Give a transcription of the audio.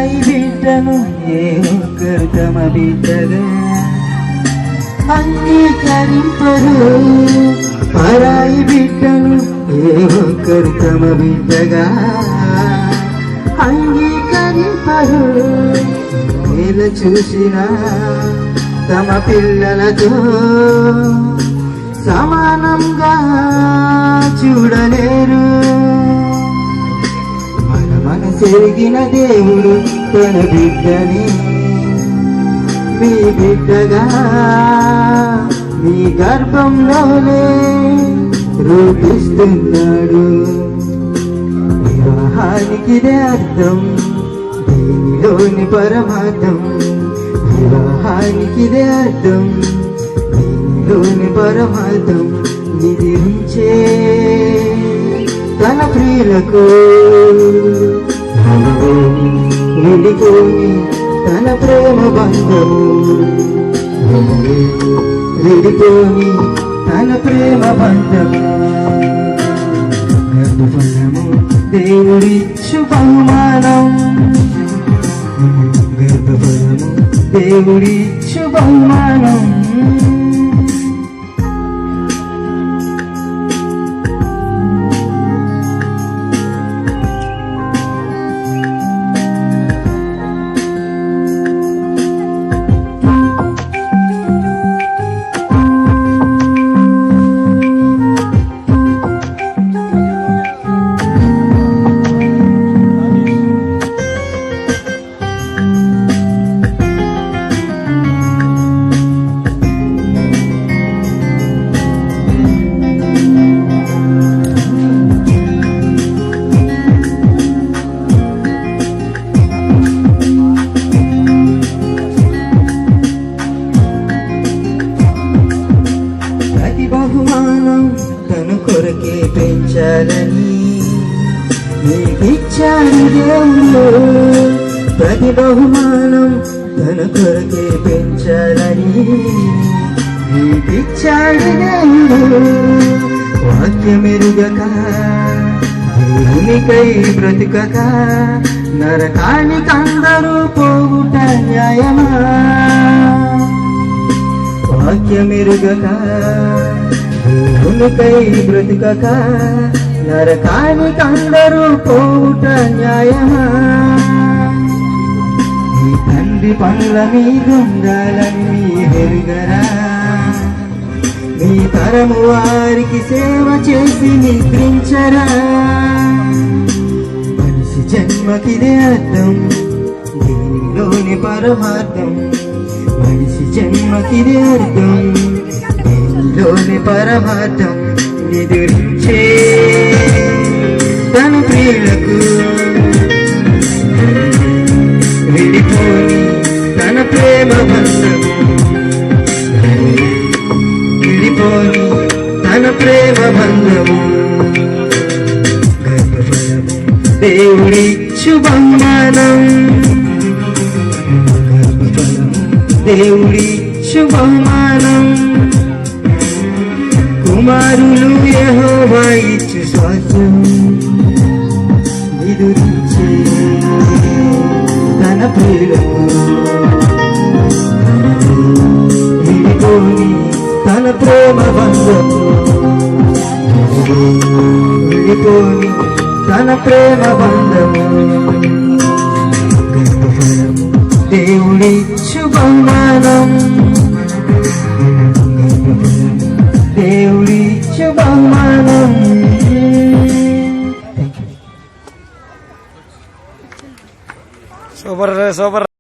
పరాయి బిడ్డను ఏ ఒక్కరు తమ బిడ్డగా అంగీకరింపరు. పరాయి బిడ్డను ఏ ఒక్కరు తమ బిడ్డగా అంగీకరింపరు. నేల చూసినా తమ పిల్లలతో సమానంగా చూడలేరు. మనసెరిగిన దేవుడు తన బిడ్డని మీ బిడ్డగా మీ గర్భంలోనే రూపిస్తున్నాడు. వివాహానికిదే అర్థం, దీనిలోని పరమార్థం. వివాహానికిదే అర్థం, దీనిలోని పరమార్థం. నిధించే తన ప్రియులకు విడిపోని తన ప్రేమ బంధము. విడిపోని తన ప్రేమ బంధము. గర్భఫలము దేవుడిచ్చు బహుమానం. గర్భఫలము దేవుడిచ్చు బహుమానం. బహుమానం తను కొరకే పెంచాలని నీకిచ్చాడు దేవుడు. ప్రతి బహుమానం తను కొరకే పెంచాలని నీకిచ్చాడు దేవుడు. వాక్యమెరుగక దేవునికై బ్రతుకక నరకానికందరూ పోవుట న్యాయమా? వాక్యమెరుగక దేవునికై బ్రతుకక నరకానికందరూ పోవుట న్యాయమా? నీ తండ్రి పనుల మీదుండాలని ఎరుగరా? నీ తరము వారికి సేవ చేసి నిద్రించరా? మనిషి జన్మకిదే అర్థం, దీనిలోని పరమార్థం. మనిషి జన్మకిదే అర్థం, దీనిలోని పరమార్థం. నిదురించే తన ప్రియులకు విడిపోని తన ప్రేమ బంధము. విడిపోని తన ప్రేమ బంధము. గర్భఫలము దేవుడిచ్చు బహుమానం. దేవుడిచ్చు బహుమానం. కుమారులు యెహోవా ఇచ్చు స్వాస్థ్యం. నిదురించే తన ప్రియులకు విడిపోని తన ప్రేమ బంధము. విడిపోని తన ప్రేమ బంధము. గర్భఫలము దేవుడిచ్చు బహుమానం. దేవుడిచ్చు బహుమానం. Super super.